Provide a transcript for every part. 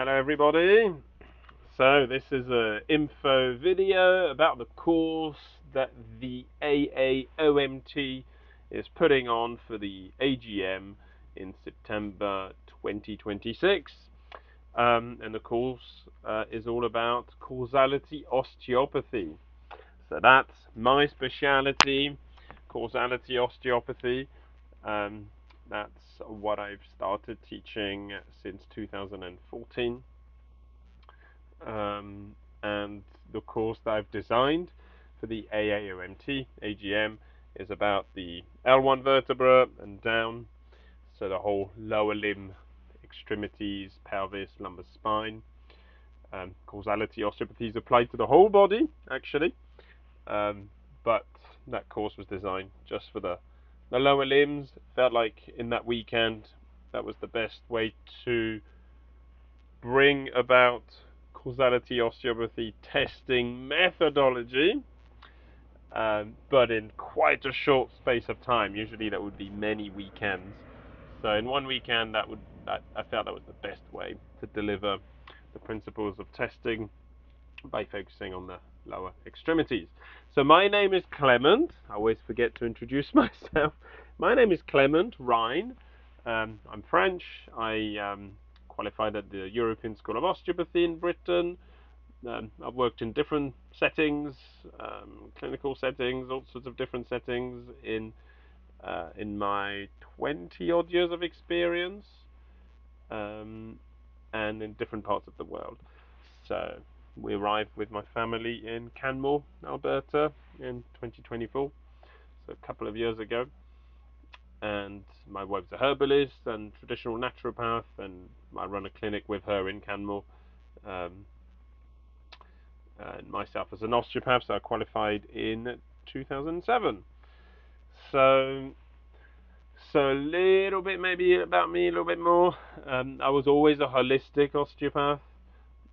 Hello everybody. So this is a info video about the course that the AAOMT is putting on for the AGM in September 2026. And the course is all about causality osteopathy. So that's my speciality, causality osteopathy. Um, that's what I've started teaching since 2014. And the course that I've designed for the AAOMT AGM is about the L1 vertebra and down, so the whole lower limb, extremities, pelvis, lumbar spine. Causality osteopathy is applied to the whole body, actually, but that course was designed just for the lower limbs. Felt like in that weekend that was the best way to bring about causality osteopathy testing methodology, but in quite a short space of time. Usually that would be many weekends. So in one weekend, I felt that was the best way to deliver the principles of testing by focusing on the lower extremities. So my name is Clement. I always forget to introduce myself. My name is Clement Rhine. I'm French. I qualified at the European School of Osteopathy in Britain. I've worked in different settings, clinical settings, all sorts of different settings in my 20 odd years of experience, and in different parts of the world. So we arrived with my family in Canmore, Alberta, in 2024, so a couple of years ago. And my wife's a herbalist and traditional naturopath, and I run a clinic with her in Canmore. Um, and myself as an osteopath, so I qualified in 2007. So, so a little bit maybe about me, a little bit more. I was always a holistic osteopath.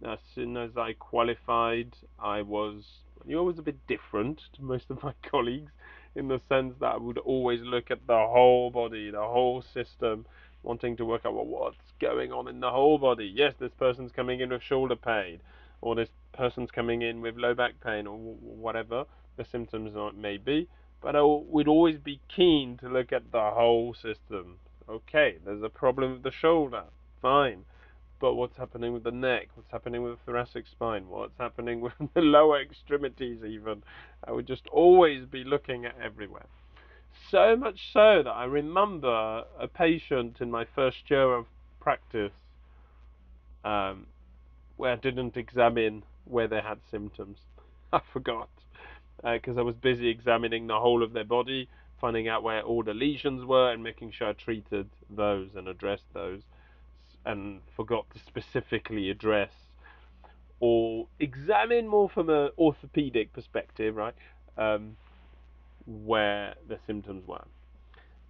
As soon as I qualified, you're always a bit different to most of my colleagues in the sense that I would always look at the whole body, the whole system, wanting to work out what's going on in the whole body. Yes, this person's coming in with shoulder pain, or this person's coming in with low back pain, or whatever the symptoms may be. But we'd always be keen to look at the whole system. Okay, there's a problem with the shoulder. Fine. But what's happening with the neck? What's happening with the thoracic spine? What's happening with the lower extremities even? I would just always be looking at everywhere. So much so that I remember a patient in my first year of practice, um, where I didn't examine where they had symptoms. I forgot, because I was busy examining the whole of their body, finding out where all the lesions were and making sure I treated those and addressed those, and forgot to specifically address or examine more from an orthopedic perspective, right? Where the symptoms were.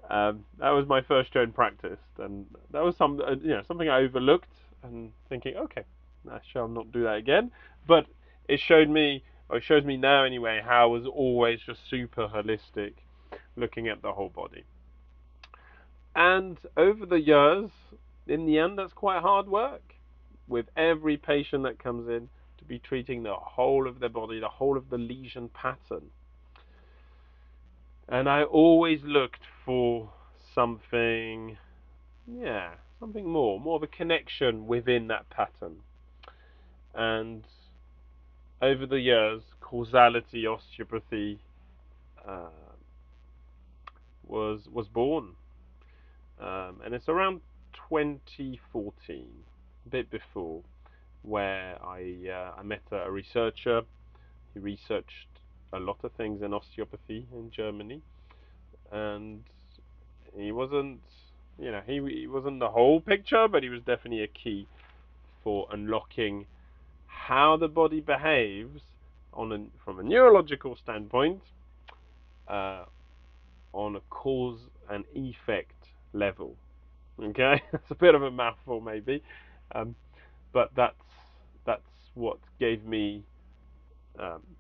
That was my first year in practice, and that was something I overlooked, and thinking, okay, I shall not do that again. But it showed me, or it shows me now anyway, how I was always just super holistic, looking at the whole body. And over the years, in the end, that's quite hard work. With every patient that comes in, to be treating the whole of their body, the whole of the lesion pattern. And I always looked for something, something more of a connection within that pattern. And over the years, causality osteopathy uh, was born, and it's around 2014, a bit before, where I met a researcher. He researched a lot of things in osteopathy in Germany, and he wasn't, he wasn't the whole picture, but he was definitely a key for unlocking how the body behaves from a neurological standpoint, uh, on a cause and effect level. Okay, that's a bit of a mouthful maybe, um, but that's what gave me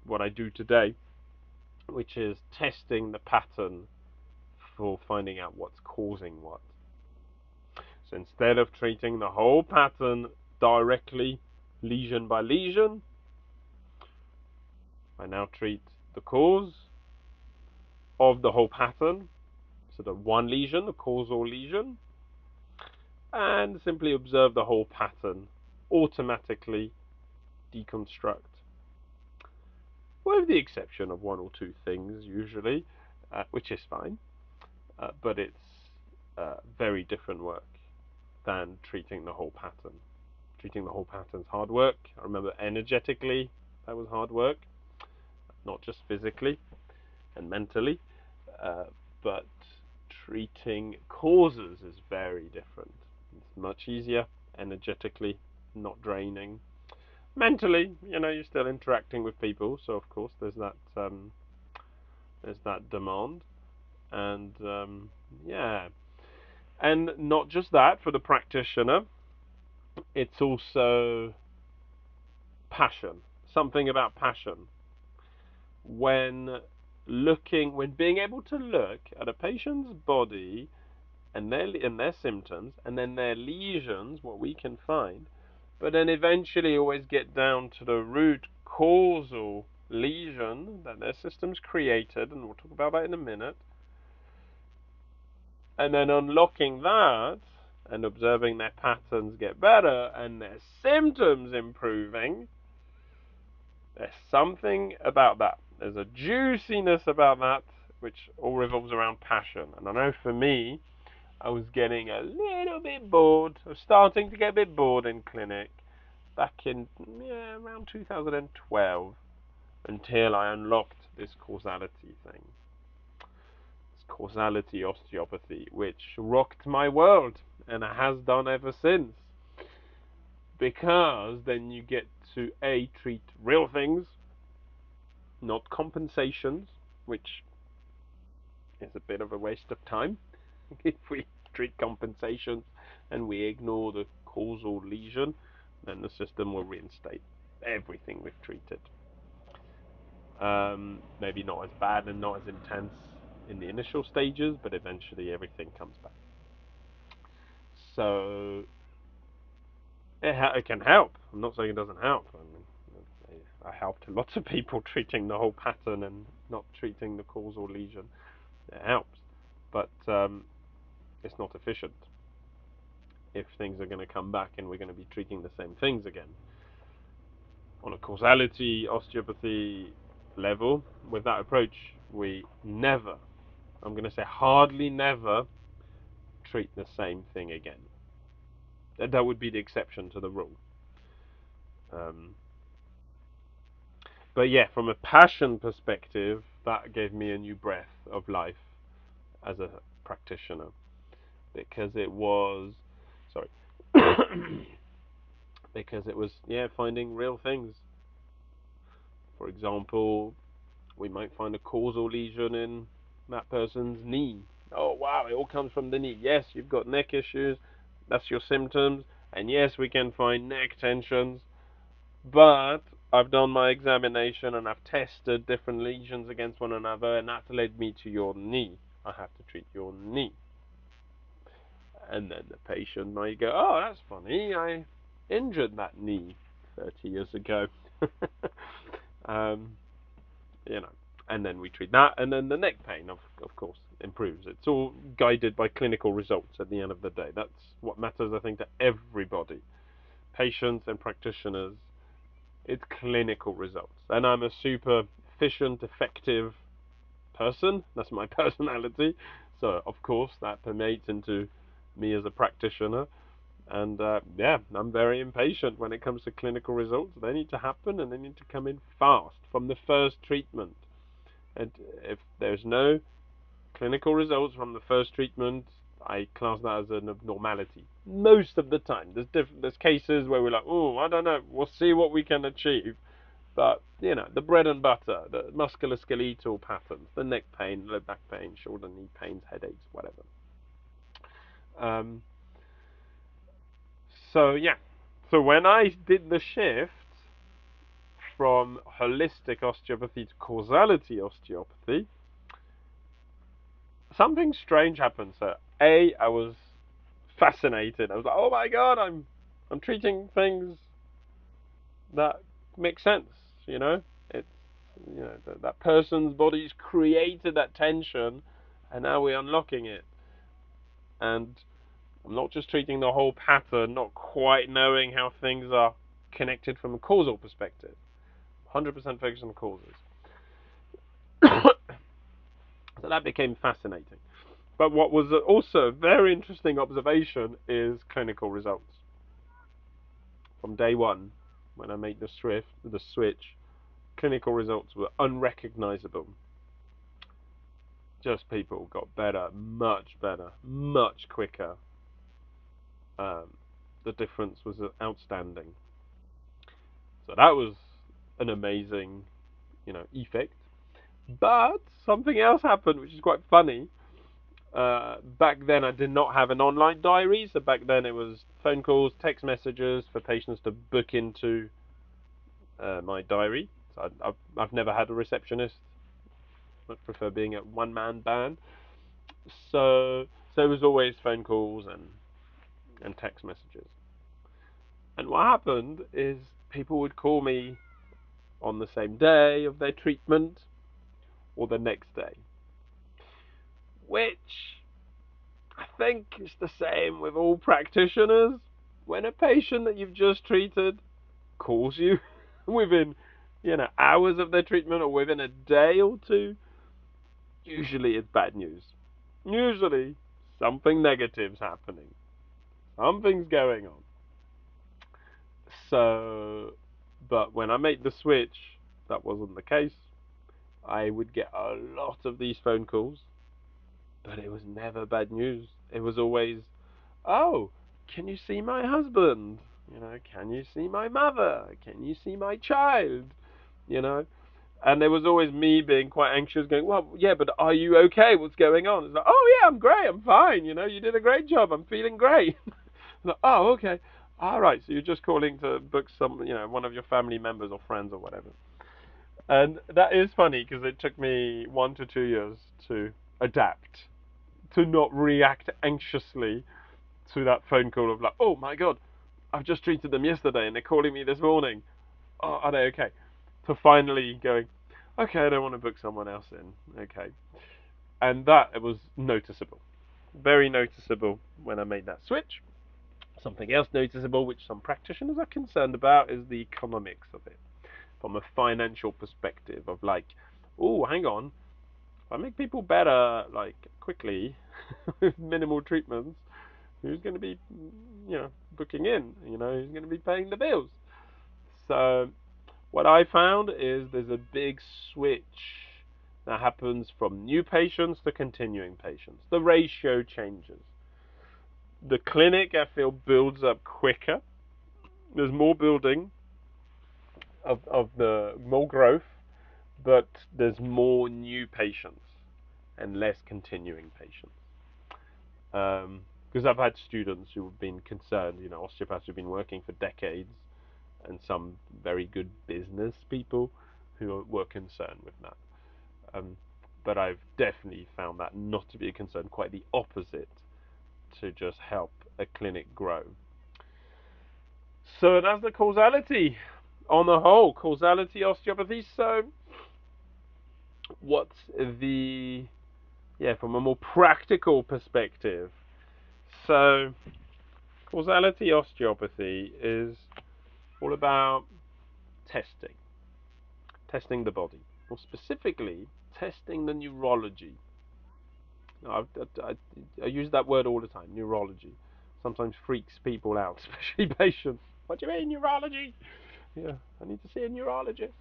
what I do today, which is testing the pattern for finding out what's causing what. So instead of treating the whole pattern directly lesion by lesion. I now treat the cause of the whole pattern, so the one lesion, the causal lesion, and simply observe the whole pattern, automatically deconstruct, with the exception of one or two things usually, which is fine, but it's very different work than treating the whole pattern. Treating the whole pattern's hard work. I remember energetically that was hard work, not just physically and mentally, uh, but treating causes is very different. It's much easier energetically, not draining. Mentally, you're still interacting with people, so of course there's that demand, and yeah, and not just that for the practitioner. It's also passion. Something about passion. When being able to look at a patient's body and their symptoms, and then their lesions, what we can find, but then eventually always get down to the root causal lesion that their system's created, and we'll talk about that in a minute, and then unlocking that and observing their patterns get better and their symptoms improving. There's something about that. There's a juiciness about that which all revolves around passion. And I know for me, I was getting a little bit bored. I was starting to get a bit bored in clinic back in around 2012, until I unlocked this causality thing. This causality osteopathy, which rocked my world, and it has done ever since. Because then you get to treat real things, not compensations, which is a bit of a waste of time. If we treat compensations and we ignore the causal lesion, then the system will reinstate everything we've treated. Maybe not as bad and not as intense in the initial stages, but eventually everything comes back. So it can help. I'm not saying it doesn't help. I mean, I helped lots of people treating the whole pattern and not treating the causal lesion. It helps, but it's not efficient if things are going to come back and we're going to be treating the same things again. On a causality osteopathy level, with that approach, we never, I'm going to say hardly never, treat the same thing again. That would be the exception to the rule. Um, but yeah, from a passion perspective, that gave me a new breath of life as a practitioner, because it was, sorry, because it was finding real things. For example, we might find a causal lesion in that person's knee. Oh wow, it all comes from the knee. Yes, you've got neck issues, that's your symptoms, and yes, we can find neck tensions, but I've done my examination and I've tested different lesions against one another, and that led me to your knee. I have to treat your knee. And then the patient might go, oh, that's funny, I injured that knee 30 years ago. um, you know, and then we treat that, and then the neck pain, of course, improves. It's all guided by clinical results at the end of the day. That's what matters, I think, to everybody, patients and practitioners. It's clinical results, and I'm a super efficient, effective person. That's my personality, so of course that permeates into me as a practitioner. And I'm very impatient when it comes to clinical results. They need to happen, and they need to come in fast from the first treatment. And if there's no clinical results from the first treatment, I class that as an abnormality. Most of the time, there's cases where we're like, oh, I don't know, we'll see what we can achieve. But the bread and butter, the musculoskeletal patterns, the neck pain, low back pain, shoulder, knee pains, headaches, whatever. Um, so yeah, so when I did the shift from holistic osteopathy to causality osteopathy, something strange happened. So I was fascinated. I was like, oh my god, I'm I'm treating things that make sense. You know, it's that person's body's created that tension, and now we're unlocking it. And I'm not just treating the whole pattern, not quite knowing how things are connected from a causal perspective. 100% focused on the causes. So that became fascinating. But what was also a very interesting observation is clinical results. From day one, when I made the switch, clinical results were unrecognizable. Just people got better, much quicker. Um, the difference was outstanding. So that was an amazing, effect. But something else happened, which is quite funny. Back then, I did not have an online diary, so back then it was phone calls, text messages for patients to book into my diary. So I've never had a receptionist. I prefer being a one-man band. So it was always phone calls and text messages. And what happened is people would call me on the same day of their treatment or the next day, which I think is the same with all practitioners. When a patient that you've just treated calls you within, hours of their treatment or within a day or two, usually it's bad news. Usually something negative's happening. Something's going on. So, but when I made the switch, that wasn't the case. I would get a lot of these phone calls, but it was never bad news. It was always, oh, can you see my husband? Can you see my mother? Can you see my child? You know, and there was always me being quite anxious, going, well, yeah, but are you okay? What's going on? It's like, oh yeah, I'm great, I'm fine. You did a great job. I'm feeling great. Like, oh, okay. All right. So you're just calling to book some, one of your family members or friends or whatever. And that is funny because it took me 1 to 2 years to adapt, to not react anxiously to that phone call of like, oh my god, I've just treated them yesterday and they're calling me this morning. Oh, are they okay? To finally going, okay, I don't want to book someone else in. Okay. And that it was noticeable. Very noticeable when I made that switch. Something else noticeable, which some practitioners are concerned about, is the economics of it. From a financial perspective of like, oh, hang on, if I make people better like quickly with minimal treatments, who's going to be, booking in? Who's going to be paying the bills? So what I found is there's a big switch that happens from new patients to continuing patients. The ratio changes. The clinic, I feel, builds up quicker. There's more building of the more growth, but there's more new patients and less continuing patients. Because I've had students who have been concerned, osteopaths who've been working for decades, and some very good business people who were concerned with that. Um, but I've definitely found that not to be a concern, quite the opposite, to just help a clinic grow. So that's the causality on the whole, causality osteopathy. So what's from a more practical perspective? So causality osteopathy is all about testing, testing the body, or specifically testing the neurology. I, I, I use that word all the time, neurology. Sometimes freaks people out, especially patients. What do you mean, neurology? Yeah, I need to see a neurologist.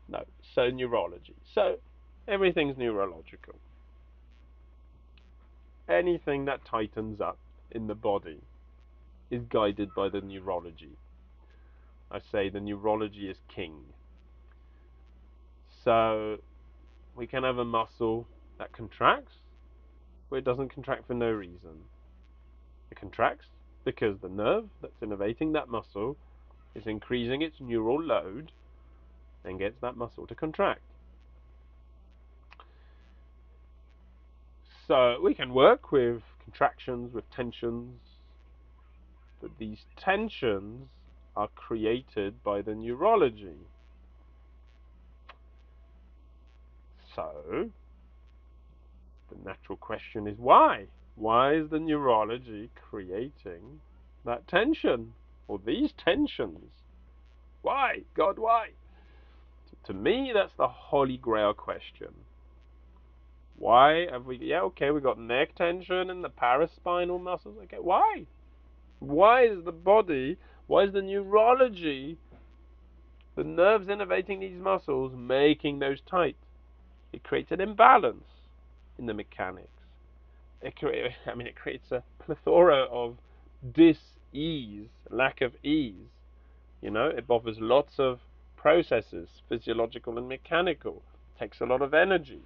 No, so neurology. So everything's neurological. Anything that tightens up in the body is guided by the neurology. I say the neurology is king. So we can have a muscle that contracts, but it doesn't contract for no reason. It contracts because the nerve that's innervating that muscle is increasing its neural load and gets that muscle to contract. So we can work with contractions, with tensions, But these tensions are created by the neurology. So, the natural question is why? Why is the neurology creating that tension? Or these tensions? Why? God, why? To me, that's the holy grail question. Why have we, yeah, okay, we got neck tension and the paraspinal muscles. Okay, why? Why is the body, why is the neurology, the nerves innervating these muscles, making those tight? It creates an imbalance in the mechanics. It creates a plethora of dis-ease, lack of ease. It bothers lots of processes, physiological and mechanical. It takes a lot of energy.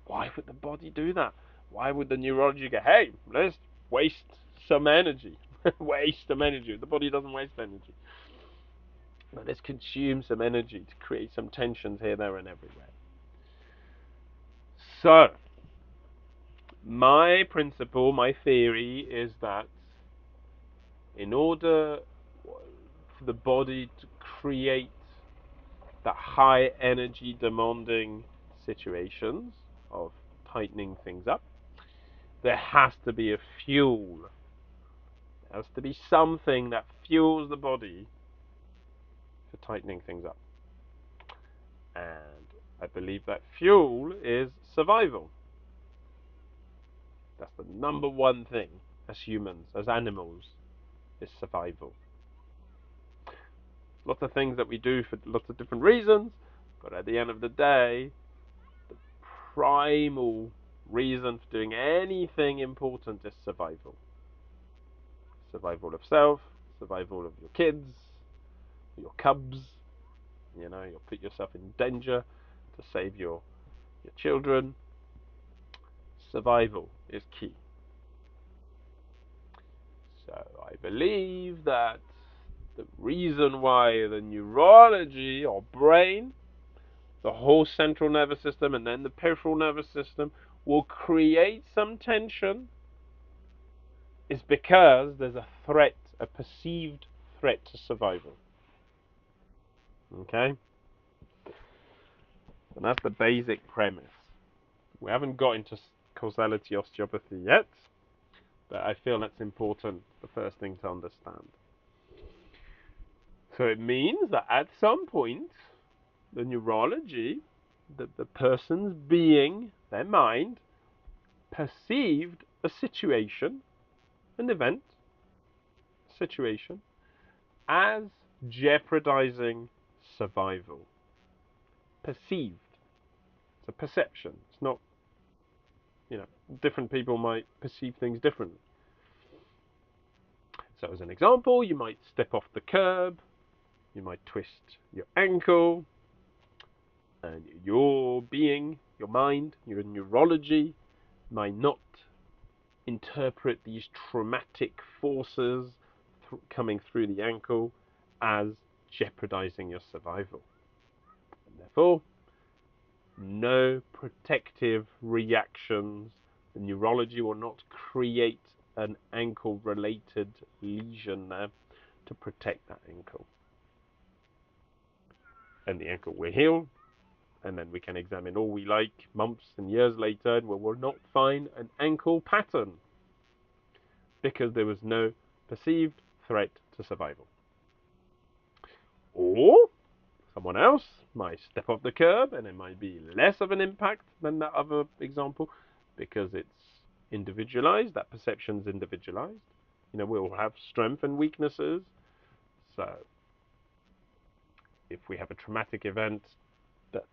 Why would the body do that? Why would the neurology go, hey, let's waste some energy? Waste some energy. The body doesn't waste energy. But let's consume some energy to create some tensions here, there, and everywhere. So, my principle, my theory is that in order for the body to create the high energy demanding situations of tightening things up, there has to be a fuel. There has to be something that fuels the body for tightening things up. And I believe that fuel is survival. That's the number one thing as humans, as animals, is survival. Lots of things that we do for lots of different reasons, but at the end of the day, the primal reason for doing anything important is survival. Survival of self, survival of your kids, your cubs. You'll put yourself in danger to save your children. Survival is key. So I believe that the reason why the neurology or brain, the whole central nervous system and then the peripheral nervous system will create some tension is because there's a threat, a perceived threat to survival. Okay? And that's the basic premise. We haven't got into causality osteopathy yet, but I feel that's important, the first thing to understand. So it means that at some point, the neurology, the person's being, their mind, perceived a situation, an event, situation, as jeopardizing survival. Perceived. It's a perception. It's not, different people might perceive things differently. So as an example, you might step off the curb, you might twist your ankle, and your being, your mind, your neurology might not interpret these traumatic forces coming through the ankle as jeopardizing your survival. And therefore, no protective reactions. The neurology will not create an ankle-related lesion there to protect that ankle. And the ankle will heal, and then we can examine all we like months and years later, and we will not find an ankle pattern because there was no perceived threat to survival. Or someone else might step off the curb and it might be less of an impact than that other example because it's individualized, that perception's individualized. We'll have strength and weaknesses. So if we have a traumatic event that's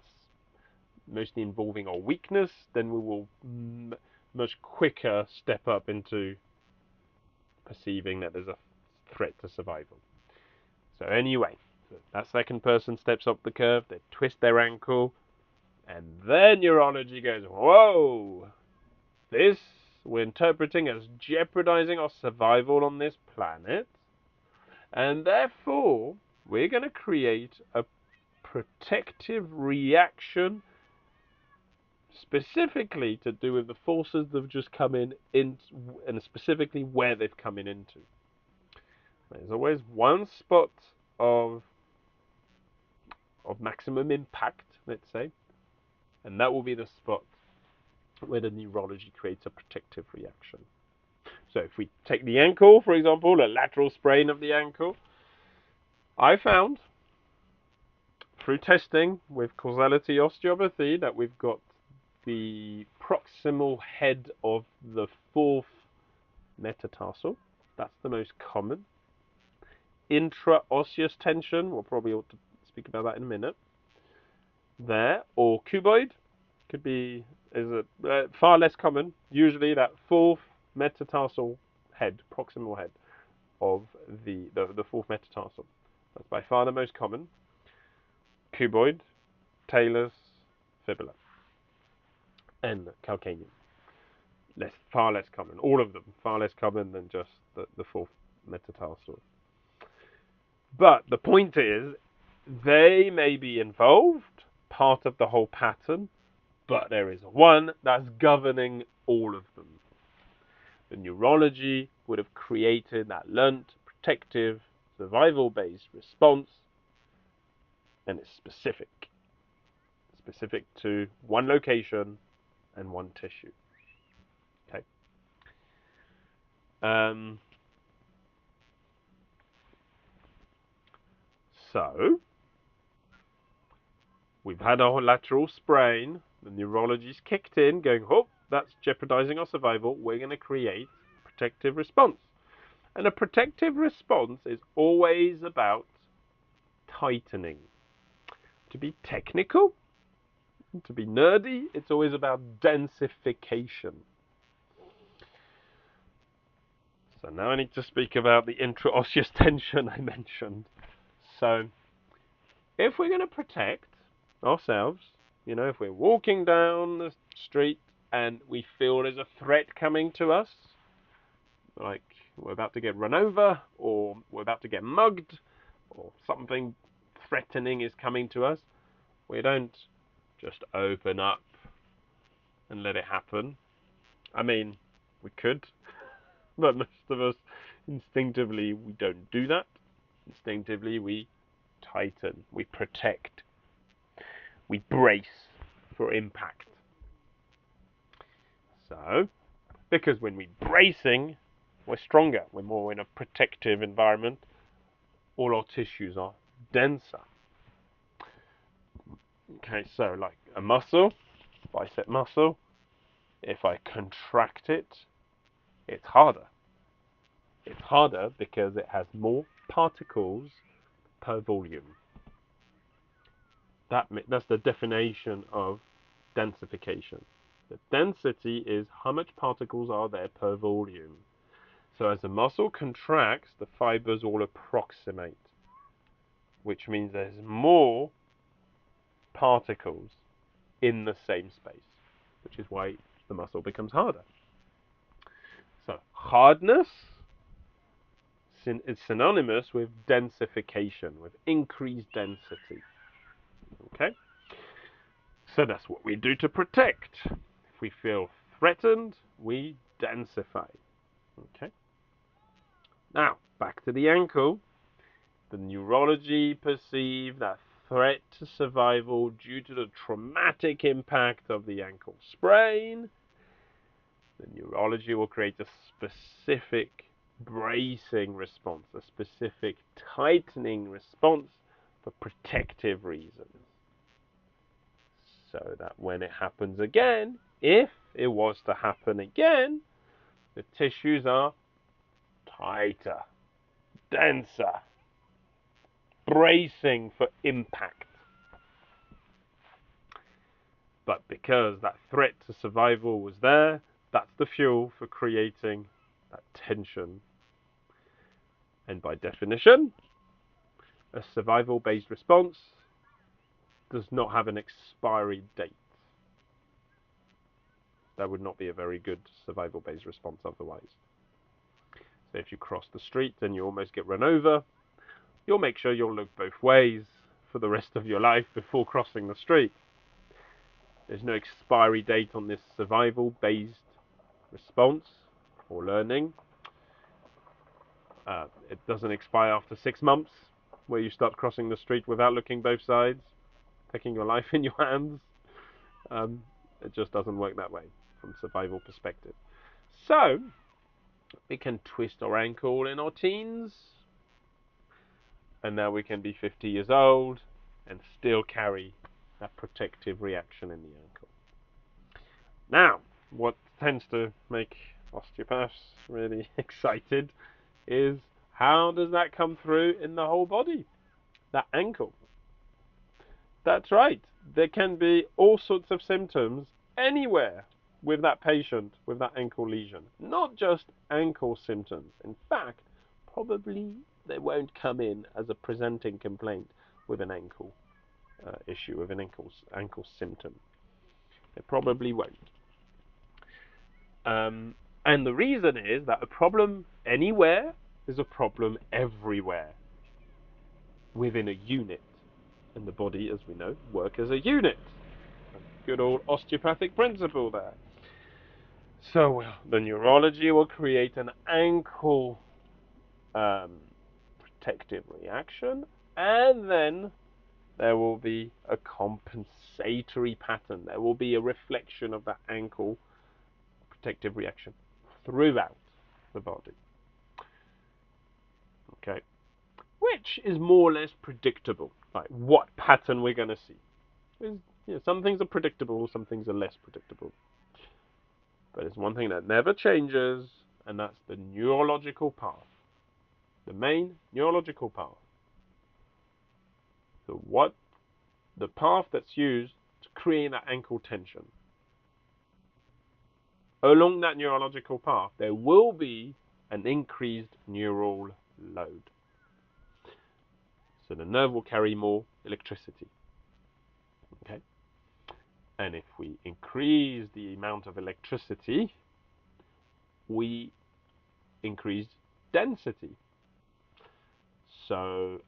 mostly involving our weakness, then we will much quicker step up into perceiving that there's a threat to survival. So anyway, that second person steps up the curve, they twist their ankle, and then neurology goes, whoa, this we're interpreting as jeopardizing our survival on this planet, and therefore we're going to create a protective reaction specifically to do with the forces that have just come in and specifically where they've come into. There's always one spot of maximum impact, let's say, and that will be the spot where the neurology creates a protective reaction. So if we take the ankle, for example, a lateral sprain of the ankle, I found through testing with Causality Osteopathy that we've got the proximal head of the fourth metatarsal. That's the most common. Intraosseous tension, we'll probably ought to speak about that in a minute. There, or cuboid, is far less common. Usually that fourth metatarsal head, proximal head of the fourth metatarsal. That's by far the most common. Cuboid, talus, fibula, and calcaneum. Far less common. All of them far less common than just the fourth metatarsal. But the point is, they may be involved, part of the whole pattern, but there is one that's governing all of them. The neurology would have created that learnt, protective, survival-based response, and it's specific to one location and one tissue. Okay. So we've had a lateral sprain. The neurology's kicked in, going, "Oh, that's jeopardizing our survival. We're going to create a protective response." And a protective response is always about tightening. To be technical, to be nerdy, it's always about densification. So now I need to speak about the intraosseous tension I mentioned. So if we're going to protect ourselves, if we're walking down the street and we feel there's a threat coming to us, like we're about to get run over, or we're about to get mugged, or something threatening is coming to us, we don't just open up and let it happen. I mean, we could, but most of us instinctively we don't do that. Instinctively we tighten, we protect, we brace for impact. So, because when we're bracing, we're stronger, we're more in a protective environment, all our tissues are denser. Okay, so like a muscle, bicep muscle, if I contract it, it's harder. It's harder because it has more particles per volume. That's the definition of densification. The density is how much particles are there per volume. So as the muscle contracts, the fibers all approximate, which means there's more particles in the same space, which is why the muscle becomes harder. So hardness is synonymous with densification, with increased density. Okay? So that's what we do to protect. If we feel threatened, we densify. Okay? Now, back to the ankle. The neurology perceive that threat to survival due to the traumatic impact of the ankle sprain. The neurology will create a specific bracing response, a specific tightening response for protective reasons. So that when it happens again, if it was to happen again, the tissues are tighter, denser, bracing for impact. But because that threat to survival was there, that's the fuel for creating that tension. And by definition, a survival-based response does not have an expiry date. That would not be a very good survival-based response otherwise. So if you cross the street and you almost get run over, you'll make sure you'll look both ways for the rest of your life before crossing the street. There's no expiry date on this survival-based response or learning. It doesn't expire after 6 months, where you start crossing the street without looking both sides, taking your life in your hands. Um, it just doesn't work that way from a survival perspective. So, we can twist our ankle in our teens, and now we can be 50 years old and still carry that protective reaction in the ankle. Now, what tends to make osteopaths really excited is how does that come through in the whole body? That ankle. That's right. There can be all sorts of symptoms anywhere with that patient with that ankle lesion, not just ankle symptoms. In fact, probably they won't come in as a presenting complaint with an ankle issue, with an ankle symptom. They probably won't. And the reason is that a problem anywhere is a problem everywhere within a unit. And the body, as we know, works as a unit. Good old osteopathic principle there. So the neurology will create an ankle protective reaction, and then there will be a compensatory pattern. There will be a reflection of that ankle protective reaction throughout the body. Okay, which is more or less predictable, like what pattern we're going to see. You know, some things are predictable, some things are less predictable. But it's one thing that never changes, and that's the neurological path. The main neurological path. So the path that's used to create that ankle tension. Along that neurological path, there will be an increased neural load. So the nerve will carry more electricity. Okay? And if we increase the amount of electricity, we increase density. So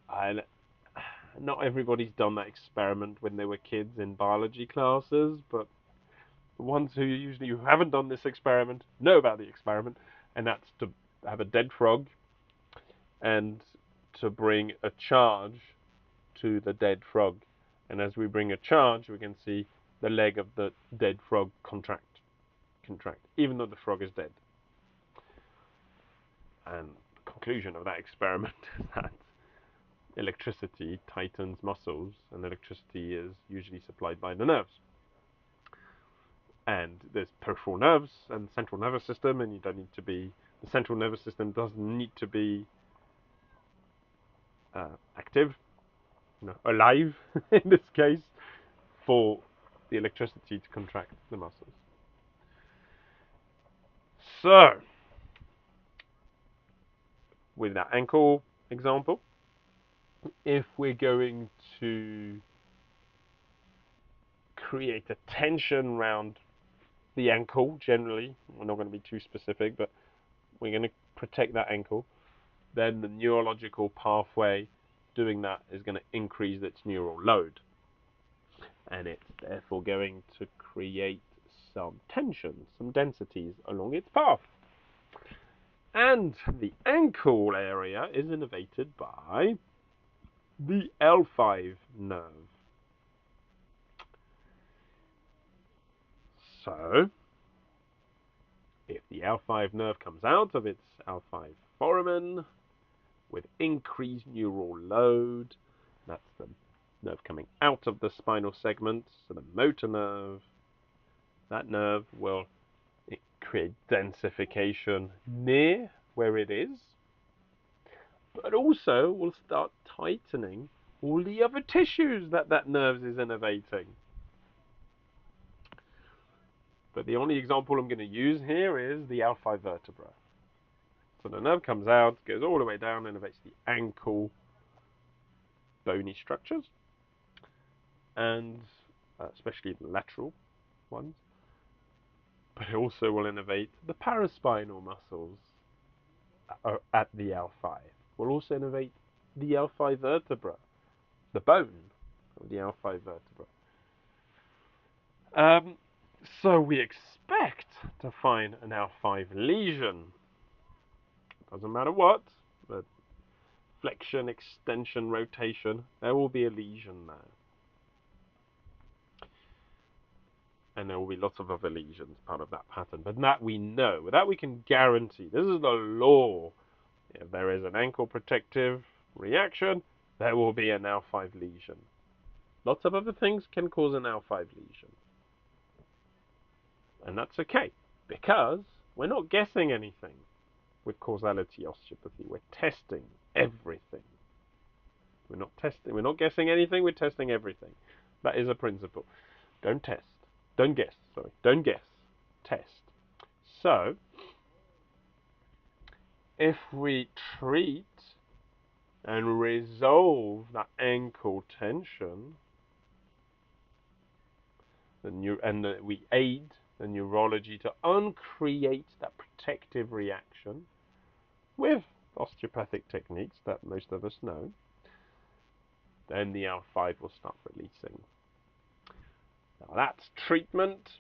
not everybody's done that experiment when they were kids in biology classes, but the ones who haven't done this experiment know about the experiment, and that's to have a dead frog and to bring a charge to the dead frog. And as we bring a charge, we can see the leg of the dead frog contract, even though the frog is dead. And the conclusion of that experiment is that electricity tightens muscles, and electricity is usually supplied by the nerves. And there's peripheral nerves and central nervous system, and you don't need to be, the central nervous system doesn't need to be active, alive in this case, for the electricity to contract the muscles. So, with that ankle example, if we're going to create a tension around the ankle, generally, we're not going to be too specific, but we're going to protect that ankle, then the neurological pathway doing that is going to increase its neural load. And it's therefore going to create some tension, some densities along its path. And the ankle area is innervated by the L5 nerve. So, if the L5 nerve comes out of its L5 foramen with increased neural load, that's the nerve coming out of the spinal segment, so the motor nerve, that nerve will create densification near where it is, but also will start tightening all the other tissues that nerve is innervating. But the only example I'm going to use here is the L5 vertebra. So the nerve comes out, goes all the way down, innervates the ankle bony structures, and especially the lateral ones. But it also will innervate the paraspinal muscles at the L5. Will also innervate the L5 vertebra, the bone of the L5 vertebra. So we expect to find an L5 lesion. Doesn't matter what, flexion, extension, rotation, there will be a lesion there. And there will be lots of other lesions part of that pattern. But that we know, that we can guarantee. This is the law. If there is an ankle protective reaction, there will be an L5 lesion. Lots of other things can cause an L5 lesion. And that's okay, because we're not guessing anything with causality osteopathy. We're testing everything. We're not guessing anything, we're testing everything. That is a principle. Don't test. Don't guess, sorry. Don't guess. Test. So, if we treat and resolve that ankle tension, we aid the neurology to uncreate that protective reaction with osteopathic techniques that most of us know, then the L5 will start releasing. Now that's treatment,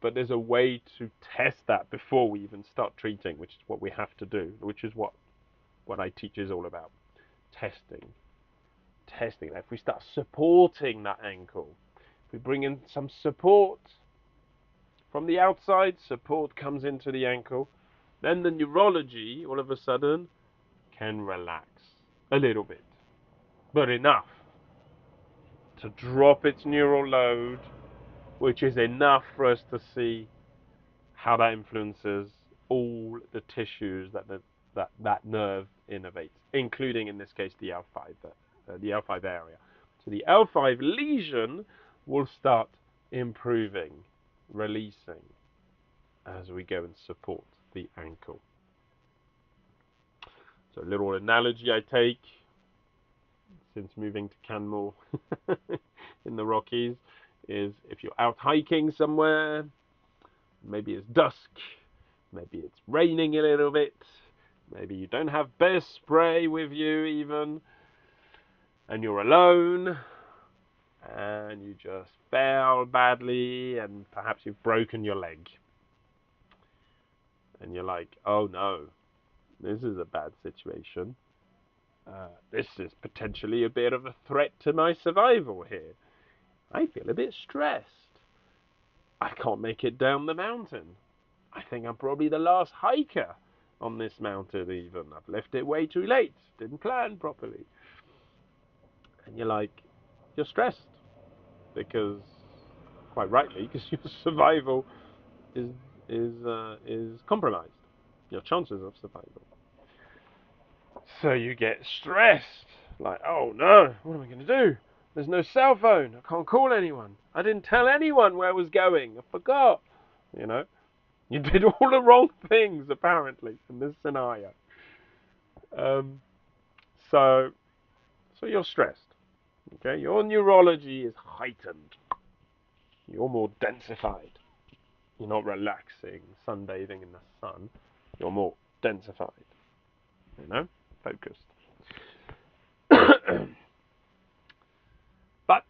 but there's a way to test that before we even start treating, which is what we have to do, which is what I teach is all about. Testing. If we start supporting that ankle, if we bring in some support from the outside, support comes into the ankle, then the neurology all of a sudden can relax a little bit, but enough to drop its neural load, which is enough for us to see how that influences all the tissues that nerve innervates, including in this case the L5 area. So the L5 lesion will start improving, releasing as we go and support the ankle. So a little analogy I take since moving to Canmore in the Rockies is if you're out hiking somewhere, maybe it's dusk, maybe it's raining a little bit, maybe you don't have bear spray with you even, and you're alone, and you just fell badly, and perhaps you've broken your leg. And you're like, oh no, this is a bad situation. This is potentially a bit of a threat to my survival here. I feel a bit stressed. I can't make it down the mountain. I think I'm probably the last hiker on this mountain even. I've left it way too late. Didn't plan properly. And you're stressed because, quite rightly, because your survival is compromised. Your chances of survival. So you get stressed. Like, oh no, what am I going to do? There's no cell phone. I can't call anyone. I didn't tell anyone where I was going. I forgot. You did all the wrong things, apparently, in this scenario. Um, so you're stressed. Okay, your neurology is heightened. You're more densified. You're not relaxing, sunbathing in the sun. You're more densified. Focused. But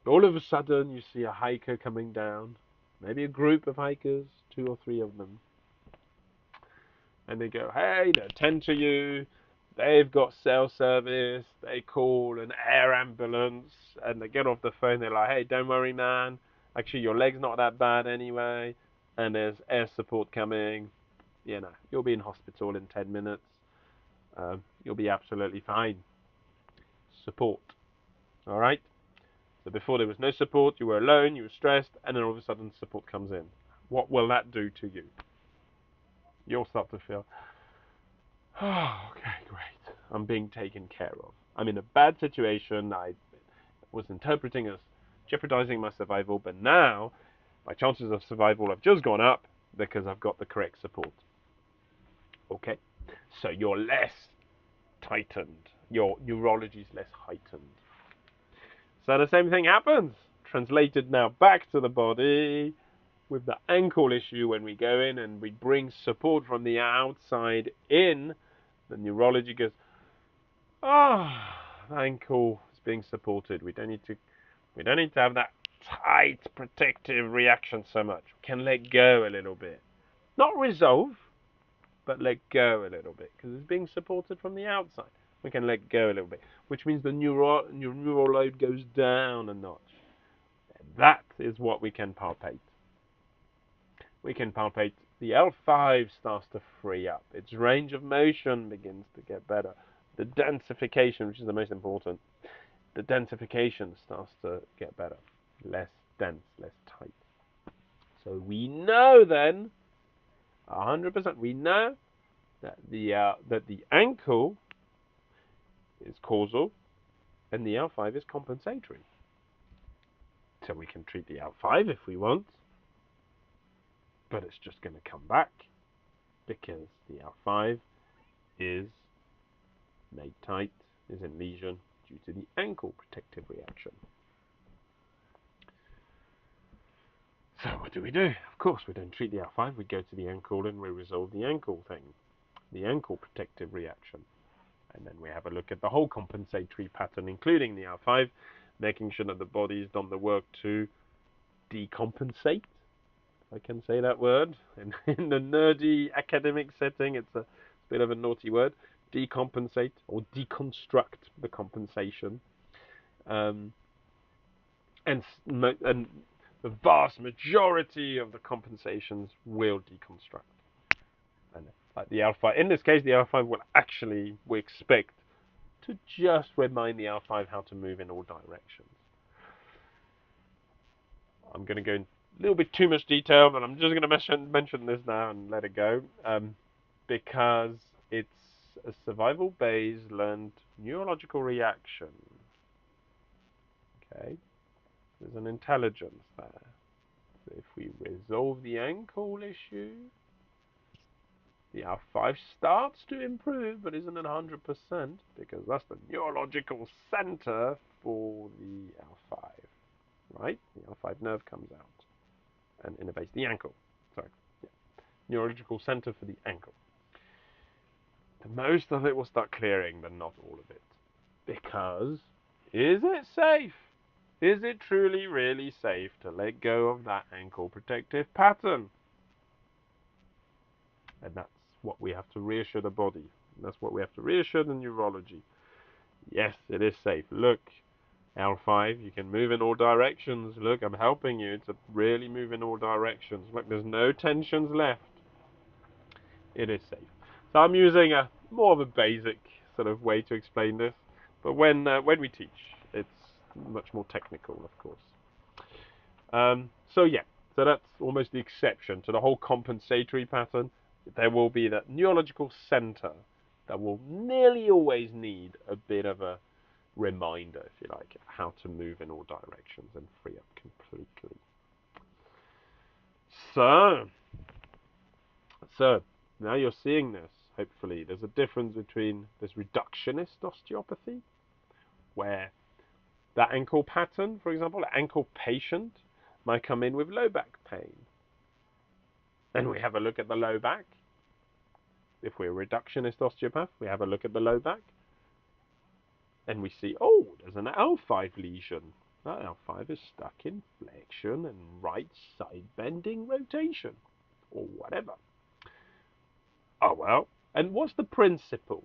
all of a sudden, you see a hiker coming down. Maybe a group of hikers, 2 or 3 of them. And they go, hey, they attend to you. They've got cell service. They call an air ambulance. And they get off the phone. They're like, hey, don't worry, man. Actually, your leg's not that bad anyway. And there's air support coming. You'll be in hospital in 10 minutes. You'll be absolutely fine. Support. All right? So before there was no support, you were alone, you were stressed, and then all of a sudden support comes in. What will that do to you? You'll start to feel, oh, okay, great. I'm being taken care of. I'm in a bad situation. I was interpreting as jeopardizing my survival, but now my chances of survival have just gone up because I've got the correct support. Okay? So you're less tightened. Your neurology is less heightened. So the same thing happens. Translated now back to the body with the ankle issue. When we go in and we bring support from the outside in, the neurology goes, the ankle is being supported. We don't need to have that tight protective reaction so much. We can let go a little bit. Not resolve, but let go a little bit because it's being supported from the outside. We can let go a little bit, which means the neural load goes down a notch. And that is what we can palpate. We can palpate the L5 starts to free up. Its range of motion begins to get better. The densification, which is the most important, the densification starts to get better. Less dense, less tight. So we know then, 100%, we know that the ankle is causal and the L5 is compensatory. So we can treat the L5 if we want, but it's just going to come back because the L5 is made tight, is in lesion due to the ankle protective reaction. So what do? Of course, we don't treat the L5, we go to the ankle and we resolve the ankle thing, the ankle protective reaction. And then we have a look at the whole compensatory pattern, including the L5, making sure that the body's done the work to decompensate, if I can say that word. In the nerdy academic setting, it's a bit of a naughty word. Decompensate or deconstruct the compensation. And the vast majority of the compensations will deconstruct. And like the L5, in this case, the L5 will actually, we expect, to just remind the L5 how to move in all directions. I'm going to go in a little bit too much detail, but I'm just going to mention this now and let it go, because it's a survival-based learned neurological reaction. Okay, there's an intelligence there. So if we resolve the ankle issue, the L5 starts to improve, but isn't at 100% because that's the neurological center for the L5, right? The L5 nerve comes out and innervates the ankle. Sorry, yeah. Neurological center for the ankle. Most of it will start clearing, but not all of it. Because, is it safe? Is it truly, really safe to let go of that ankle protective pattern? And that's what we have to reassure the body. That's what we have to reassure the neurology. Yes, it is safe. Look, L5, you can move in all directions. Look, I'm helping you to really move in all directions. Look, there's no tensions left. It is safe. So I'm using a more of a basic sort of way to explain this. But when we teach, it's much more technical, of course. So that's almost the exception to the whole compensatory pattern. There will be that neurological center that will nearly always need a bit of a reminder, if you like, how to move in all directions and free up completely. So now you're seeing this, hopefully. There's a difference between this reductionist osteopathy, where that ankle pattern, for example, an ankle patient might come in with low back pain. And we have a look at the low back. If we're a reductionist osteopath, we have a look at the low back. And we see, oh, there's an L5 lesion. That L5 is stuck in flexion and right side bending rotation, or whatever. Oh, well. And what's the principle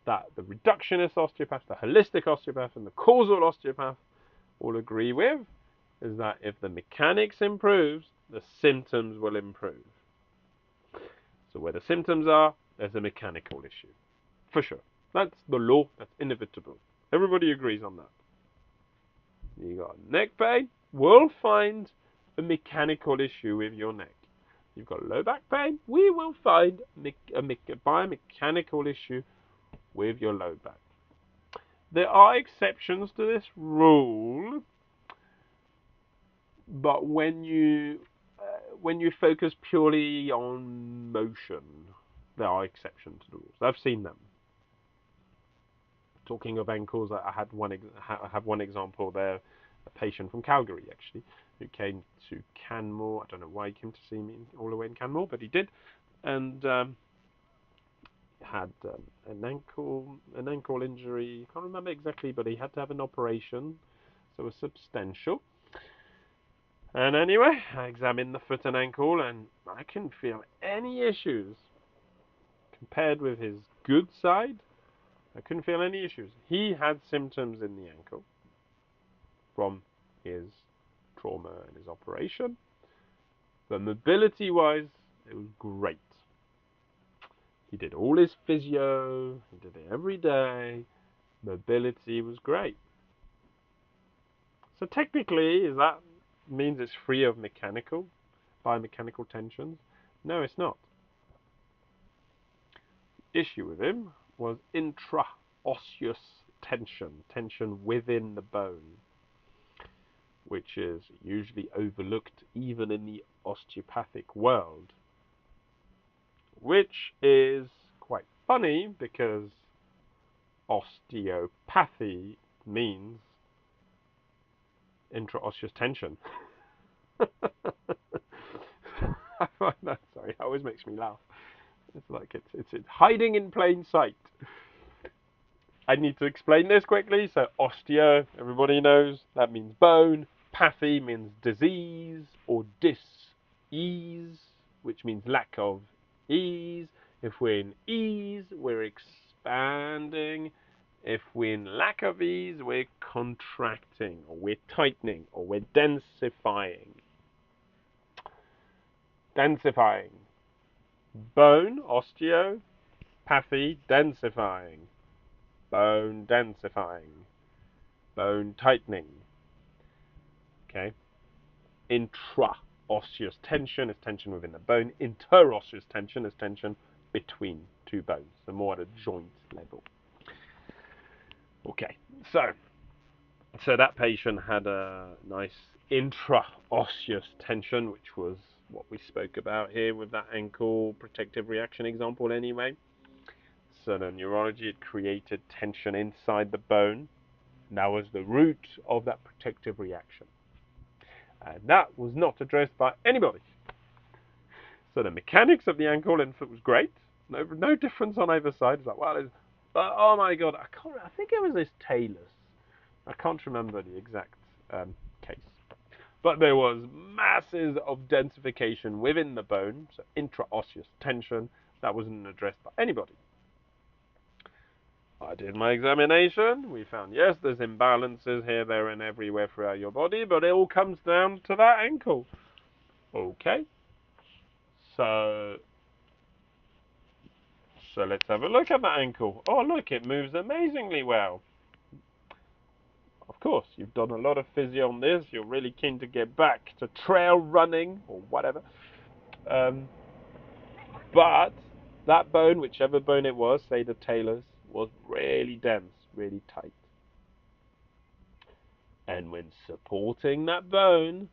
that the reductionist osteopath, the holistic osteopath, and the causal osteopath all agree with? Is that if the mechanics improves, the symptoms will improve. So where the symptoms are, there's a mechanical issue. For sure. That's the law. That's inevitable. Everybody agrees on that. You got neck pain, we'll find a mechanical issue with your neck. You've got low back pain, we will find a biomechanical issue with your low back. There are exceptions to this rule, but when you focus purely on motion, there are exceptions to the rules. I've seen them. Talking of ankles, I have one example there. A patient from Calgary, actually, who came to Canmore. I don't know why he came to see me all the way in Canmore, but he did, and had an ankle injury. Can't remember exactly, but he had to have an operation, so it was substantial. And anyway, I examined the foot and ankle, and I couldn't feel any issues Compared with his good side, I couldn't feel any issues. He had symptoms in the ankle from his trauma and his operation, but mobility-wise, it was great. He did all his physio, he did it every day. Mobility was great. So technically, that means it's free of biomechanical tensions? No, it's not. The issue with him was intraosseous tension within the bone, which is usually overlooked even in the osteopathic world, which is quite funny because osteopathy means intraosseous tension. I find that, sorry, it always makes me laugh. It's like it's hiding in plain sight. I need to explain this quickly. So osteo, everybody knows, that means bone. Pathy means disease or dis-ease, which means lack of ease. If we're in ease, we're expanding. If we're in lack of ease, we're contracting, or we're tightening, or we're densifying. Densifying. Bone, osteo, pathy, densifying. Bone densifying. Bone tightening. Okay. Intraosseous tension is tension within the bone. Interosseous tension is tension between two bones, so more at a joint level. Okay, so that patient had a nice intraosseous tension, which was what we spoke about here with that ankle protective reaction example anyway. So the neurology had created tension inside the bone. That was the root of that protective reaction. And that was not addressed by anybody. So the mechanics of the ankle and foot was great. No difference on either side. It's like, well, oh my god, I think it was this talus. I can't remember the exact case. But there was masses of densification within the bone, so intraosseous tension, that wasn't addressed by anybody. I did my examination. We found, yes, there's imbalances here, there, and everywhere throughout your body, but it all comes down to that ankle. Okay. So let's have a look at that ankle. Oh, look, it moves amazingly well. Of course, you've done a lot of physio on this. You're really keen to get back to trail running or whatever. But that bone, whichever bone it was, say the talus, was really dense, really tight. And when supporting that bone,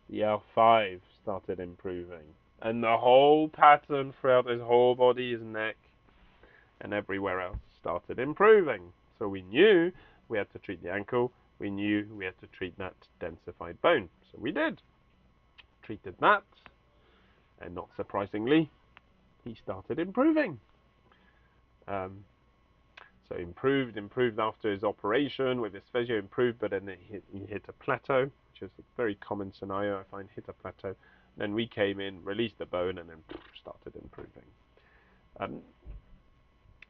the L5 started improving. And the whole pattern throughout his whole body, his neck, and everywhere else started improving. So we knew we had to treat the ankle. We knew we had to treat that densified bone. So we did. Treated that. And not surprisingly, he started improving. So improved after his operation with his physio, improved, but then he hit a plateau, which is a very common scenario, I find, hit a plateau. Then we came in, released the bone, and then started improving.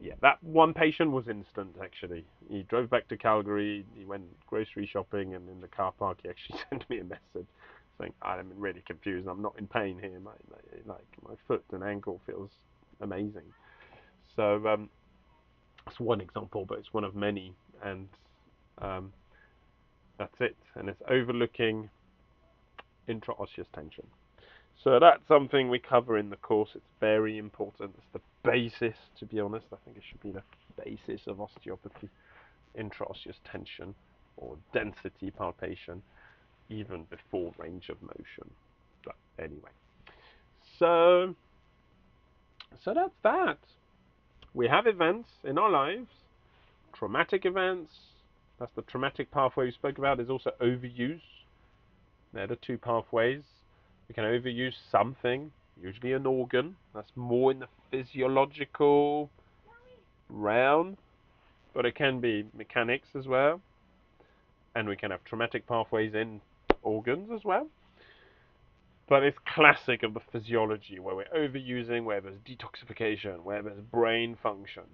Yeah, that one patient was instant, actually. He drove back to Calgary, he went grocery shopping, and in the car park he actually sent me a message saying, I'm really confused, I'm not in pain here, my foot and ankle feels amazing. So that's one example, but it's one of many, and that's it. And it's overlooking intraosseous tension. So that's something we cover in the course. It's very important. It's the basis, to be honest. I think it should be the basis of osteopathy. Intraosseous tension or density palpation, even before range of motion. But anyway. So that's that. We have events in our lives, traumatic events. That's the traumatic pathway we spoke about. There's also overuse. They're the two pathways. We can overuse something, usually an organ. That's more in the physiological realm, but it can be mechanics as well. And we can have traumatic pathways in organs as well. But it's classic of the physiology where we're overusing, where there's detoxification, where there's brain function,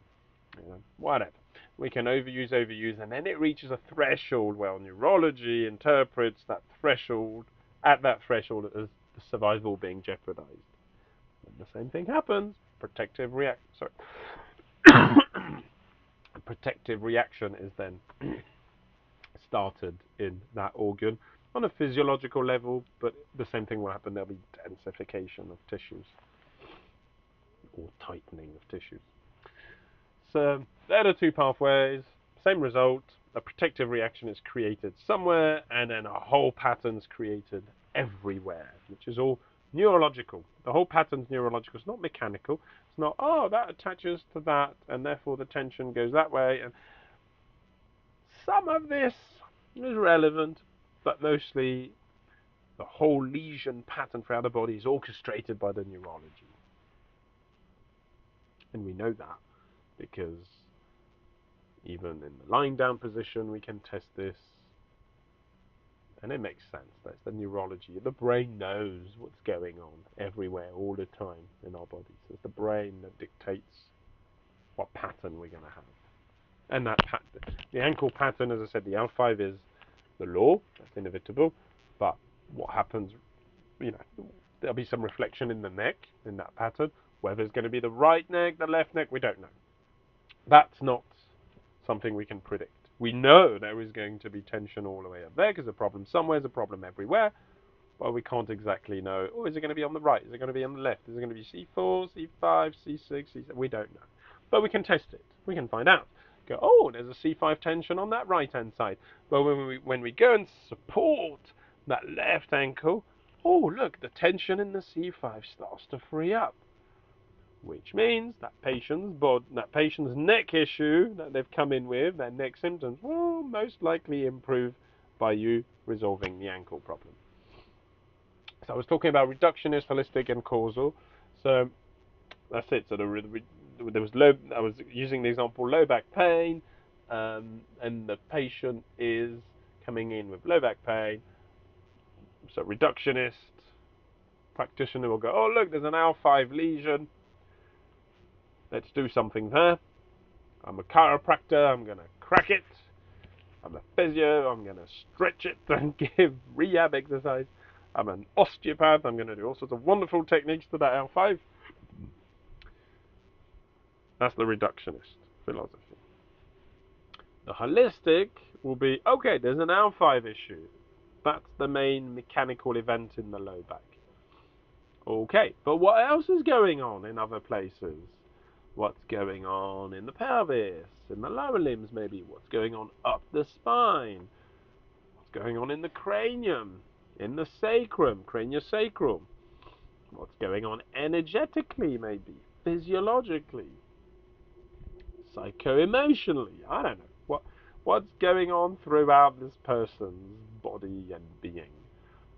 whatever. We can overuse, and then it reaches a threshold where neurology interprets that threshold, at that threshold, as the survival being jeopardized. And the same thing happens. A protective reaction is then started in that organ on a physiological level, but the same thing will happen. There'll be densification of tissues or tightening of tissues. So they're the two pathways, same result. A protective reaction is created somewhere, and then a whole pattern's created everywhere, which is all neurological. The whole pattern's neurological. It's not mechanical. It's not, oh, that attaches to that, and therefore the tension goes that way. And some of this is relevant, but mostly the whole lesion pattern throughout the body is orchestrated by the neurology. And we know that because even in the lying down position we can test this, and it makes sense. That's the neurology. The brain knows what's going on everywhere all the time in our bodies. It's the brain that dictates what pattern we're going to have. And that pattern, the ankle pattern, as I said, the L5 is the law. That's inevitable. But what happens, there'll be some reflection in the neck in that pattern. Whether it's going to be the right neck, the left neck, we don't know. That's not something we can predict. We know there is going to be tension all the way up there because the problem somewhere is a problem everywhere, but we can't exactly know, oh, is it going to be on the right? Is it going to be on the left? Is it going to be C4, C5, C6, C7? We don't know. But we can test it. We can find out. Go, oh, there's a C5 tension on that right-hand side. But when we go and support that left ankle, oh, look, the tension in the C5 starts to free up. Which means that patient's neck issue that they've come in with, their neck symptoms, will most likely improve by you resolving the ankle problem. So I was talking about reductionist, holistic, and causal. So that's it. So I was using the example low back pain, and the patient is coming in with low back pain. So reductionist practitioner will go, oh look, there's an L5 lesion. Let's do something there. I'm a chiropractor, I'm going to crack it. I'm a physio, I'm going to stretch it and give rehab exercise. I'm an osteopath, I'm going to do all sorts of wonderful techniques to that L5. That's the reductionist philosophy. The holistic will be, okay, there's an L5 issue. That's the main mechanical event in the low back. Okay, but what else is going on in other places? What's going on in the pelvis, in the lower limbs maybe, what's going on up the spine, what's going on in the cranium, in the sacrum, craniosacral, what's going on energetically maybe, physiologically, psycho-emotionally, I don't know, what's going on throughout this person's body and being.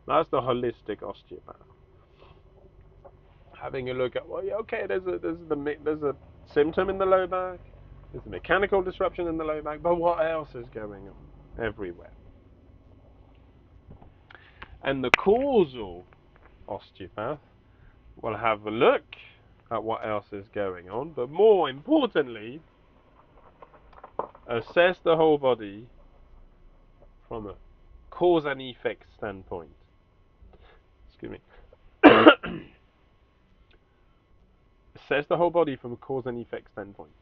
That's the holistic osteopath. Having a look at, well, yeah, okay, there's a symptom in the low back, there's a mechanical disruption in the low back, but what else is going on everywhere? And the causal osteopath will have a look at what else is going on, but more importantly, assess the whole body from a cause and effect standpoint. Excuse me. Assess the whole body from a cause and effect standpoint.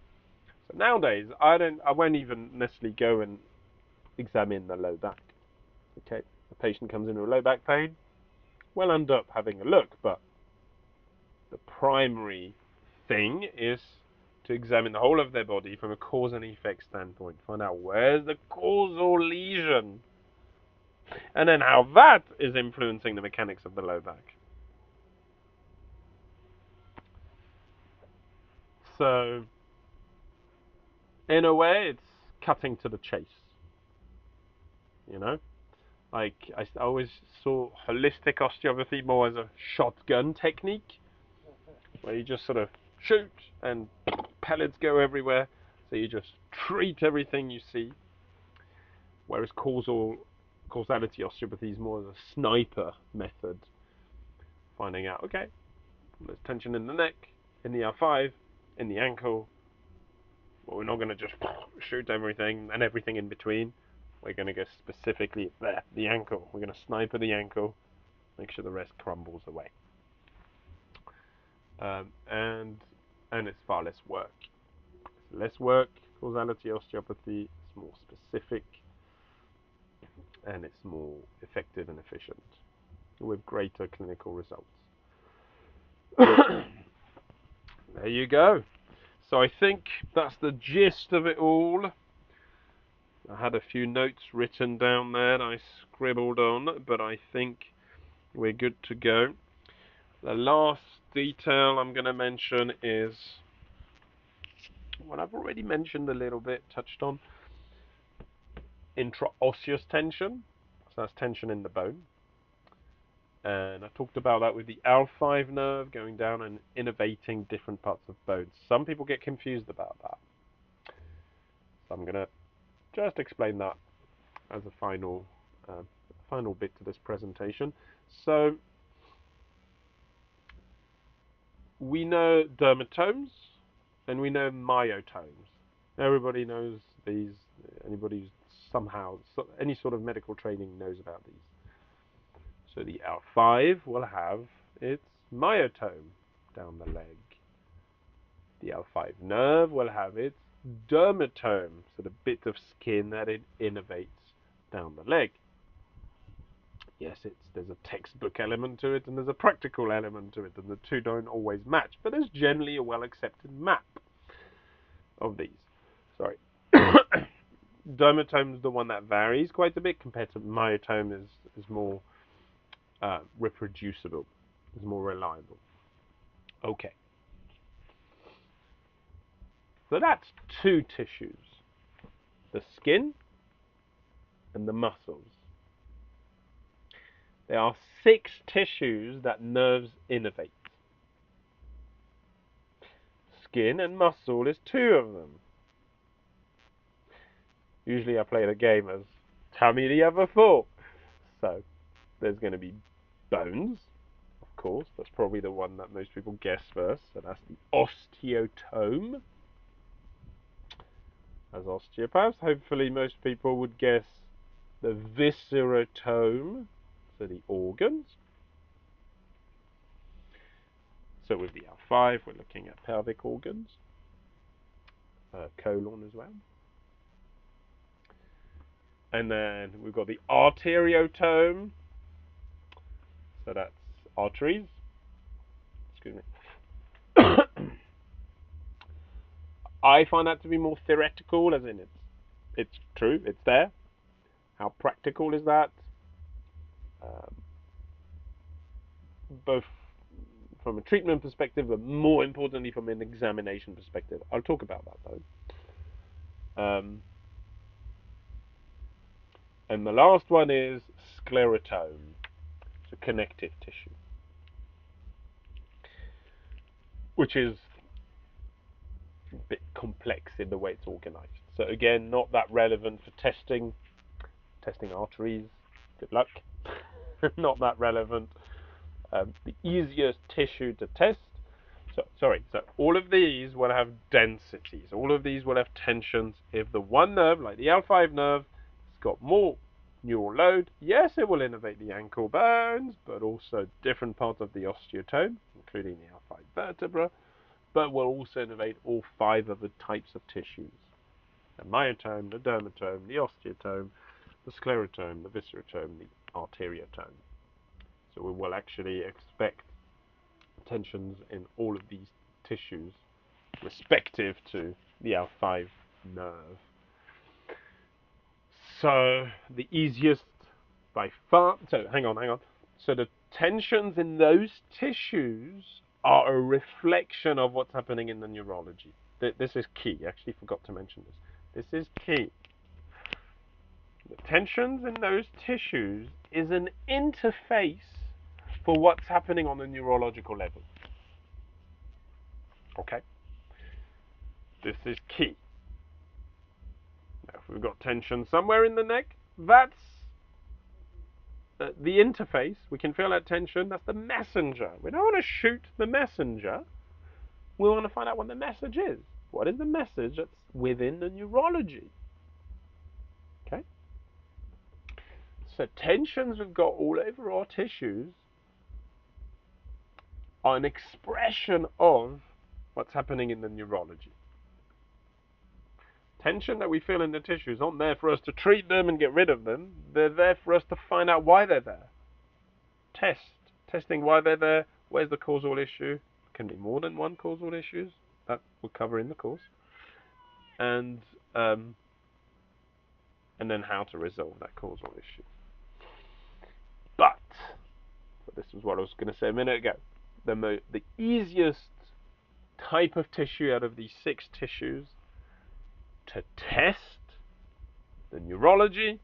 So nowadays, I won't even necessarily go and examine the low back. Okay, a patient comes in with low back pain, we'll end up having a look, but the primary thing is to examine the whole of their body from a cause and effect standpoint, find out where's the causal lesion, and then how that is influencing the mechanics of the low back. So, in a way, it's cutting to the chase. Like I always saw holistic osteopathy more as a shotgun technique, where you just sort of shoot and pellets go everywhere, so you just treat everything you see. Whereas causality osteopathy is more of a sniper method, finding out, okay, there's tension in the neck, in the L5, in the ankle. Well, we're not going to just shoot everything and everything in between. We're going to go specifically there, the ankle. We're going to snipe at the ankle, make sure the rest crumbles away. And it's far less work. It's less work. Causality osteopathy is more specific, and it's more effective and efficient with greater clinical results. There you go. So I think that's the gist of it all. I had a few notes written down there that I scribbled on, but I think we're good to go. The last detail I'm going to mention is what I've already mentioned a little bit, touched on. Intraosseous tension. So that's tension in the bone. And I talked about that with the L5 nerve going down and innervating different parts of bones. Some people get confused about that. So I'm going to just explain that as a final bit to this presentation. So we know dermatomes and we know myotomes. Everybody knows these. Anybody who's somehow any sort of medical training knows about these. So the L5 will have its myotome down the leg. The L5 nerve will have its dermatome, so the bit of skin that it innervates down the leg. Yes, there's a textbook element to it and there's a practical element to it, and the two don't always match, but there's generally a well-accepted map of these. Sorry. Dermatome is the one that varies quite a bit compared to myotome is more reproducible, is more reliable. Okay. So that's two tissues, the skin and the muscles. There are 6 tissues that nerves innervate. Skin and muscle is 2 of them. Usually I play the game as, tell me the other 4. So there's going to be bones, of course. That's probably the one that most people guess first. So that's the osteotome. As osteopaths, hopefully most people would guess the viscerotome, so the organs. So with the L5, we're looking at pelvic organs, colon as well. And then we've got the arteriotome, so that's arteries. Excuse me. I find that to be more theoretical, as in it's true, it's there. How practical is that? Both from a treatment perspective, but more importantly from an examination perspective. I'll talk about that though. And the last one is sclerotome, so connective tissue, which is a bit complex in the way it's organized. So again, not that relevant for testing arteries. Good luck. Not that relevant. The easiest tissue to test. So all of these will have densities. All of these will have tensions. If the one nerve, like the L5 nerve, has got more neural load, yes, it will innervate the ankle bones, but also different parts of the osteotome, including the L5 vertebra, but will also innervate all 5 of the types of tissues. The myotome, the dermatome, the osteotome, the sclerotome, the viscerotome, the arteriotome. So we will actually expect tensions in all of these tissues respective to the L5 nerve. So the easiest by far, so hang on. So the tensions in those tissues are a reflection of what's happening in the neurology. This is key. I actually forgot to mention this. This is key. The tensions in those tissues is an interface for what's happening on the neurological level. Okay? This is key. Now, if we've got tension somewhere in the neck, that's the interface. We can feel that tension. That's the messenger. We don't want to shoot the messenger. We want to find out what the message is. What is the message that's within the neurology? Okay. So tensions we've got all over our tissues are an expression of what's happening in the neurology. Tension that we feel in the tissues aren't there for us to treat them and get rid of them. They're there for us to find out why they're there. Testing why they're there. Where's the causal issue? Can be more than one causal issues. That we'll cover in the course. And then how to resolve that causal issue. But this is what I was going to say a minute ago. The easiest type of tissue out of these 6 tissues to test the neurology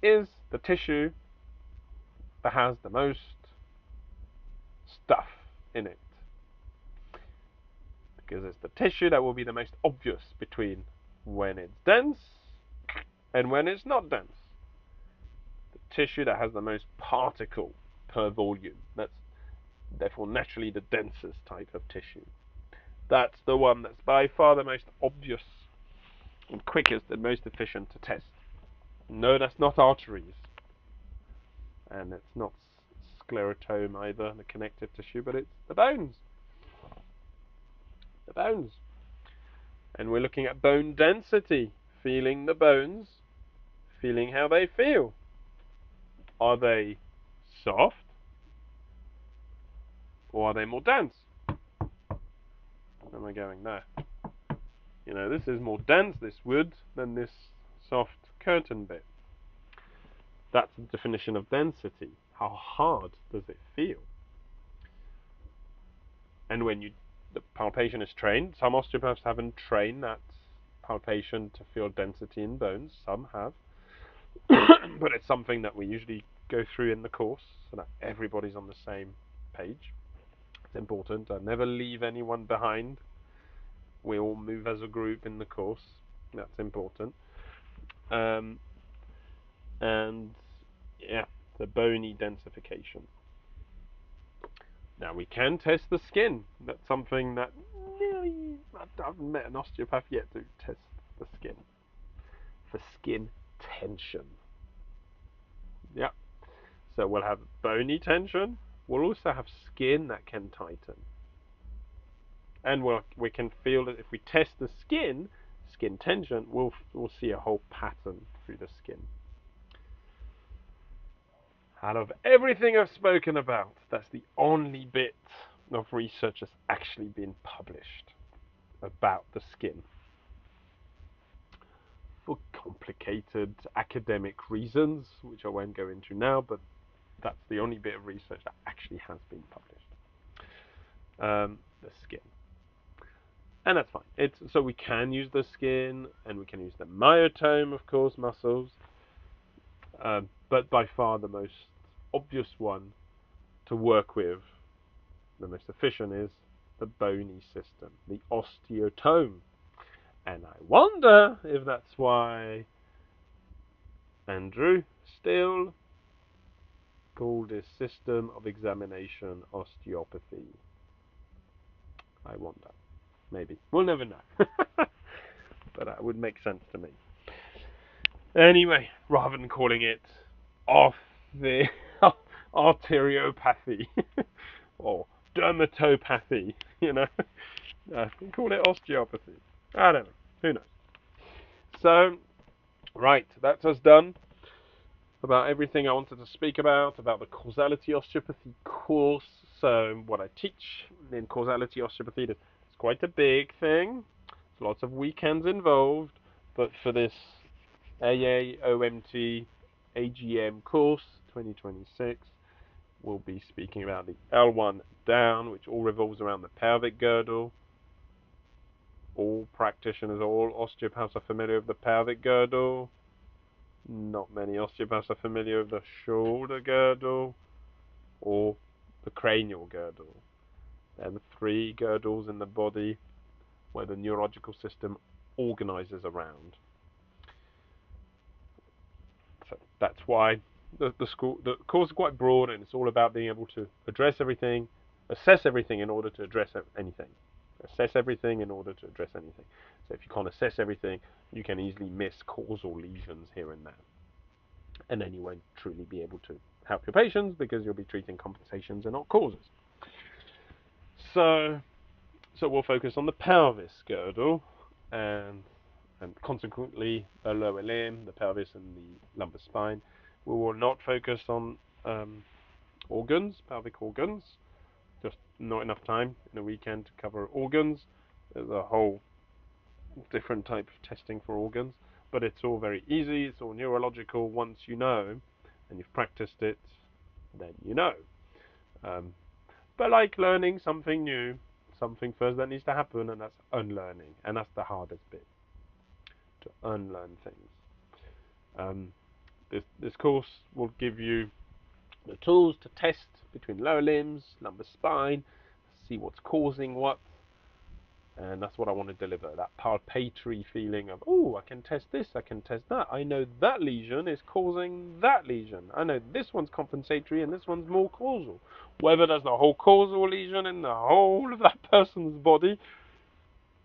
is the tissue that has the most stuff in it. Because it's the tissue that will be the most obvious between when it's dense and when it's not dense. The tissue that has the most particle per volume. That's therefore naturally the densest type of tissue. That's the one that's by far the most obvious and quickest and most efficient to test. No, that's not arteries. And it's not sclerotome either, the connective tissue, but it's the bones. The bones. And we're looking at bone density, feeling the bones, feeling how they feel. Are they soft? Or are they more dense? Where am I going there? You know, this is more dense, this wood, than this soft curtain bit. That's the definition of density. How hard does it feel? And when the palpation is trained, some osteopaths haven't trained that palpation to feel density in bones. Some have. But it's something that we usually go through in the course so that everybody's on the same page. It's important. I never leave anyone behind. We all move as a group in the course. That's important. And yeah, the bony densification. Now we can test the skin. That's something that I haven't met an osteopath yet to test the skin for skin tension. Yeah. So we'll have bony tension. We'll also have skin that can tighten. And we can feel that if we test the skin tension, we'll see a whole pattern through the skin. Out of everything I've spoken about, that's the only bit of research that's actually been published about the skin. For complicated academic reasons, which I won't go into now, but that's the only bit of research that actually has been published. The skin. And that's fine. So we can use the skin, and we can use the myotome, of course, muscles. But by far the most obvious one to work with, the most efficient, is the bony system, the osteotome. And I wonder if that's why Andrew Still called his system of examination osteopathy. I wonder. Maybe. We'll never know. But that would make sense to me. Anyway, rather than calling it the arteriopathy or dermatopathy, call it osteopathy. I don't know. Who knows? So, right, that's us done about everything I wanted to speak about the Causality Osteopathy course. So, what I teach in Causality Osteopathy is quite a big thing. There's lots of weekends involved, but for this AAOMT AGM course 2026, we'll be speaking about the L1 down, which all revolves around the pelvic girdle. All practitioners, all osteopaths are familiar with the pelvic girdle. Not many osteopaths are familiar with the shoulder girdle or the cranial girdle. They're the 3 girdles in the body where the neurological system organizes around. So that's why the course is quite broad, and it's all about being able to address everything, assess everything in order to address anything. Assess everything in order to address anything. So if you can't assess everything, you can easily miss causal lesions here and there, and then you won't truly be able to help your patients because you'll be treating compensations and not causes. So we'll focus on the pelvis girdle and consequently the lower limb, the pelvis, and the lumbar spine. We will not focus on organs, pelvic organs. Just not enough time in a weekend to cover organs. There's a whole different type of testing for organs, but it's all very easy. It's all neurological. Once you know, and you've practiced it, then you know. But like learning something new, something first that needs to happen, and that's unlearning, and that's the hardest bit, to unlearn things. This course will give you the tools to test between lower limbs, lumbar spine, see what's causing what, and that's what I want to deliver, that palpatory feeling of, oh, I can test this, I can test that, I know that lesion is causing that lesion, I know this one's compensatory and this one's more causal. Whether there's a whole causal lesion in the whole of that person's body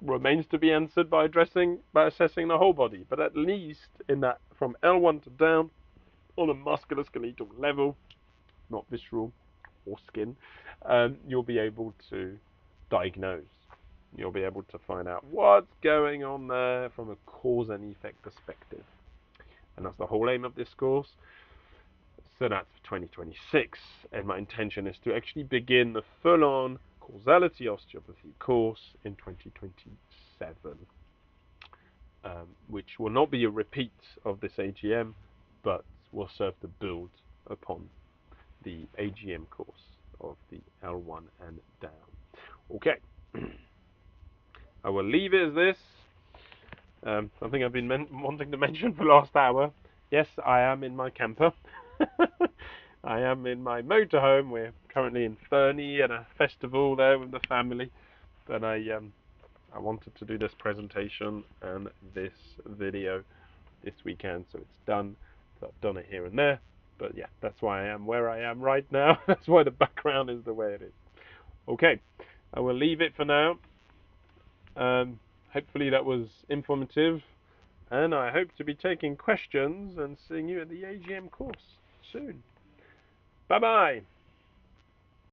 remains to be answered by assessing the whole body, but at least in that from L1 to down, on a musculoskeletal level, not visceral or skin, you'll be able to diagnose. You'll be able to find out what's going on there from a cause and effect perspective. And that's the whole aim of this course. So that's for 2026. And my intention is to actually begin the full-on Causality Osteopathy course in 2027. Which will not be a repeat of this AGM, but will serve to build upon the AGM course of the L1 and down. Okay, I will leave it as this. Something I've been wanting to mention for the last hour. Yes, I am in my camper. I am in my motorhome. We're currently in Fernie at a festival there with the family. But I wanted to do this presentation and this video this weekend, so it's done. So I've done it here and there. But yeah, that's why I am where I am right now. That's why the background is the way it is. Okay, I will leave it for now. Hopefully that was informative, and I hope to be taking questions and seeing you at the AGM course soon. Bye bye.